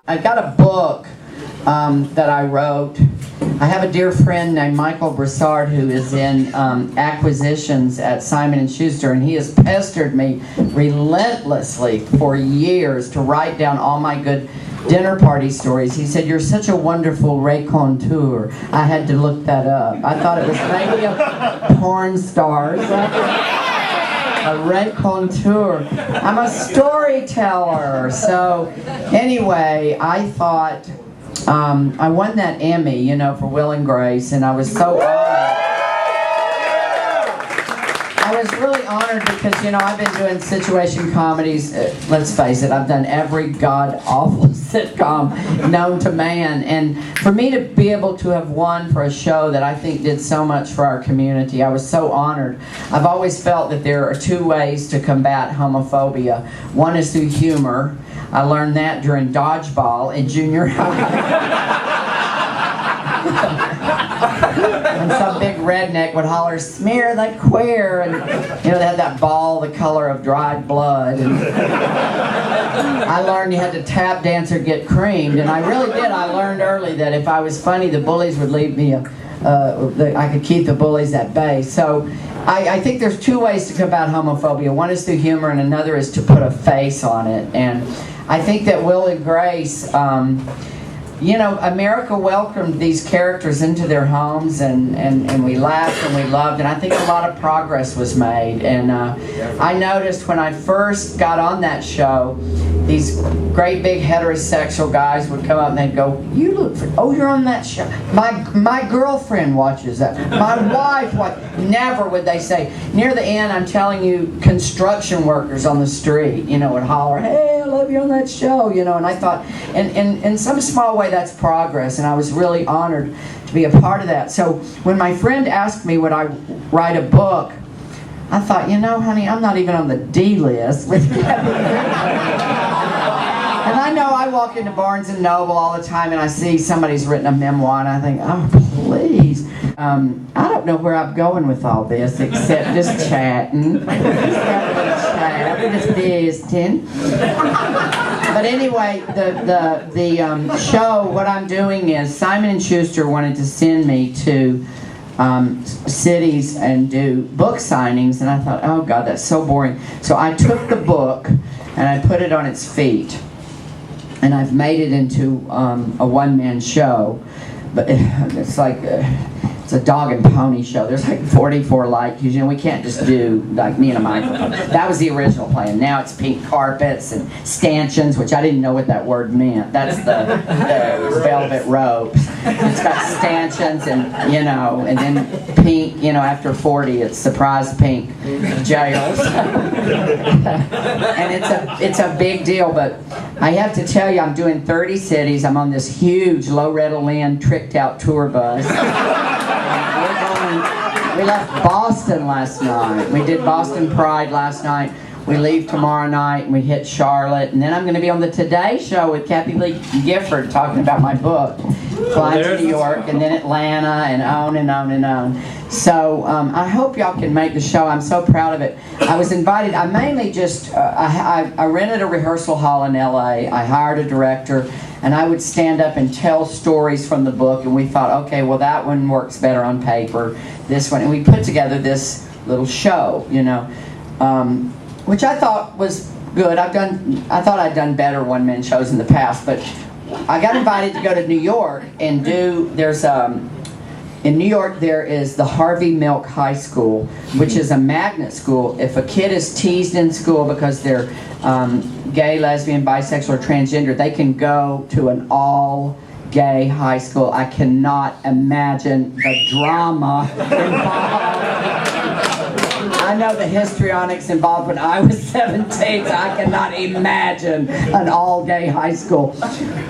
I got a book that I wrote. I have a dear friend named Michael Broussard who is in acquisitions at Simon & Schuster, and he has pestered me relentlessly for years to write down all my good dinner party stories. He said, "You're such a wonderful raconteur." I had to look that up. I thought it was maybe a porn star. A raconteur. I'm a storyteller. So anyway, I thought I won that Emmy, you know, for Will and Grace, and I was so honored. I was really honored because, you know, I've been doing situation comedies. Let's face it, I've done every god-awful sitcom known to man. And for me to be able to have won for a show that I think did so much for our community, I was so honored. I've always felt that there are two ways to combat homophobia. One is through humor. I learned that during dodgeball in junior high. And some big redneck would holler, "Smear the queer," and you know, they had that ball the color of dried blood. And I learned you had to tap dance or get creamed, and I really did. I learned early that if I was funny, the bullies would leave me. I could keep the bullies at bay. So I think there's two ways to combat homophobia. One is through humor, and another is to put a face on it. And I think that Will and Grace. You know, America welcomed these characters into their homes, and we laughed and we loved, and I think a lot of progress was made. And I noticed when I first got on that show, these great big heterosexual guys would come up and they'd go, "You look, oh, you're on that show. My girlfriend watches that. My wife watches." Never would they say, near the end, I'm telling you, construction workers on the street, you know, would holler, "Hey, I love you on that show," you know. And I thought, in some small way, that's progress, and I was really honored to be a part of that. So when my friend asked me would I write a book, I thought, you know, honey, I'm not even on the D list with And I know I walk into Barnes & Noble all the time and I see somebody's written a memoir and I think, oh, please. I don't know where I'm going with all this except just chatting. Just visiting. But anyway, the show, what I'm doing is Simon & Schuster wanted to send me to cities and do book signings, and I thought, oh God, that's so boring. So I took the book and I put it on its feet, and I've made it into a one-man show. But it's like it's a dog and pony show. There's like 44 light cues. You know, we can't just do like me and a microphone. That was the original plan. Now it's pink carpets and stanchions, which I didn't know what that word meant. That's the velvet ropes. It's got stanchions and, you know, and then pink, you know, after 40 it's surprise pink jails. And it's a big deal, but I have to tell you, I'm doing 30 cities. I'm on this huge Loretta Lynn tricked out tour bus. We left Boston last night. We did Boston Pride last night. We leave tomorrow night and we hit Charlotte. And then I'm going to be on the Today Show with Kathy Lee Gifford talking about my book. Flying to New York and then Atlanta and on and on and on. So I hope y'all can make the show. I'm so proud of it. I was invited. I mainly just, I rented a rehearsal hall in LA. I hired a director. And I would stand up and tell stories from the book, and we thought, okay, well that one works better on paper, this one, and we put together this little show, you know, which I thought was good. I thought I'd done better one-man shows in the past, but I got invited to go to New York and in New York there is the Harvey Milk High School, which is a magnet school. If a kid is teased in school because they're gay, lesbian, bisexual, or transgender, they can go to an all-gay high school. I cannot imagine the drama involved. I know the histrionics involved when I was 17, so I cannot imagine an all-gay high school.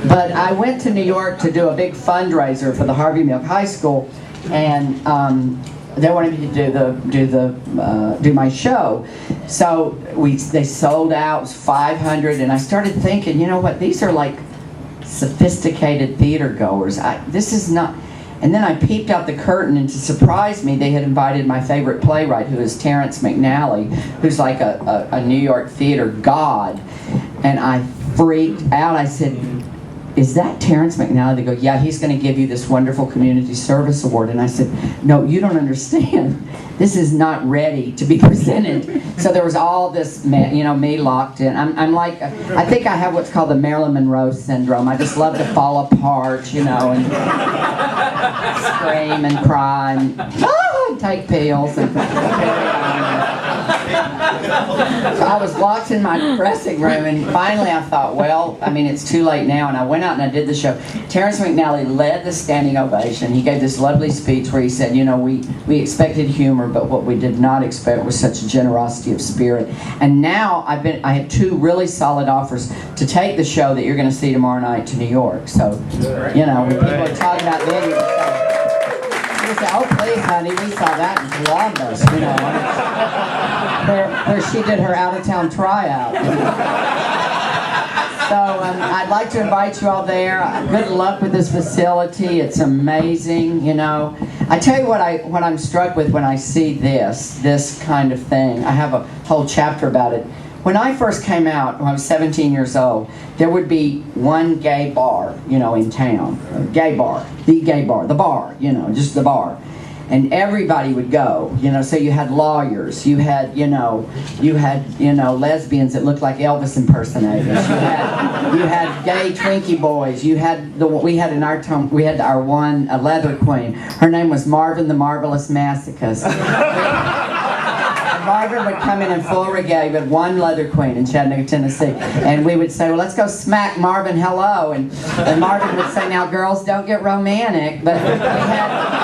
But I went to New York to do a big fundraiser for the Harvey Milk High School, and they wanted me to do my show. So they sold out. It was 500, and I started thinking, you know what? These are like sophisticated theater goers. This is not. And then I peeped out the curtain, and to surprise me, they had invited my favorite playwright, who is Terrence McNally, who's like a New York theater god. And I freaked out. I said, is that Terrence McNally? They go, yeah, he's going to give you this wonderful community service award. And I said, no, you don't understand. This is not ready to be presented. So there was all this, me locked in. I'm like, I think I have what's called the Marilyn Monroe syndrome. I just love to fall apart, and scream and cry and take pills and carry on. So I was locked in my dressing room, and finally I thought, well, it's too late now, and I went out and I did the show. Terrence McNally led the standing ovation. He gave this lovely speech where he said, we expected humor, but what we did not expect was such a generosity of spirit. And now I have 2 really solid offers to take the show that you're going to see tomorrow night to New York. So, when people are talking about videos, they say, oh, please, honey, we saw that in Columbus, where she did her out-of-town tryout. So I'd like to invite you all there. Good luck with this facility. It's amazing, I tell you what I'm struck with when I see this kind of thing. I have a whole chapter about it. When I first came out, when I was 17 years old, there would be one gay bar, in town. A gay bar, the bar, just the bar. And everybody would go, so you had lawyers, you had lesbians that looked like Elvis impersonators, you had gay Twinkie boys, we had our one, a leather queen. Her name was Marvin the Marvelous Masochist. Marvin would come in full regalia. We had one leather queen in Chattanooga, Tennessee. And we would say, well, let's go smack Marvin hello. And Marvin would say, now, girls, don't get romantic. But we had...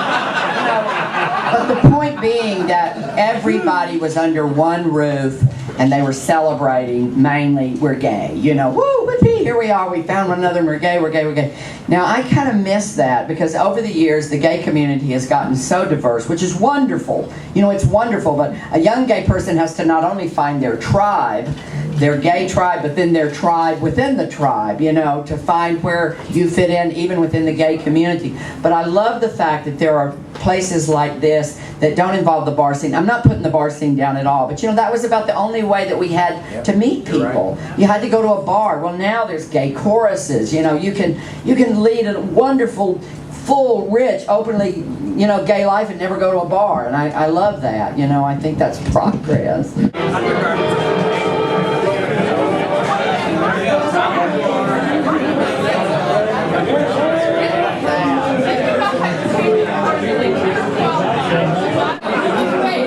But the point being that everybody was under one roof and they were celebrating mainly, we're gay. Woo, whoopee, here we are, we found one another and we're gay, we're gay, we're gay. Now, I kind of miss that because over the years, the gay community has gotten so diverse, which is wonderful. It's wonderful, but a young gay person has to not only find their tribe, their gay tribe, but then their tribe within the tribe, to find where you fit in even within the gay community. But I love the fact that there are places like this that don't involve the bar scene. I'm not putting the bar scene down at all, but that was about the only way that we had to meet people. Right. You had to go to a bar. Well, now there's gay choruses. You can lead a wonderful, full, rich, openly, gay life and never go to a bar. And I love that. I think that's progress. Hey!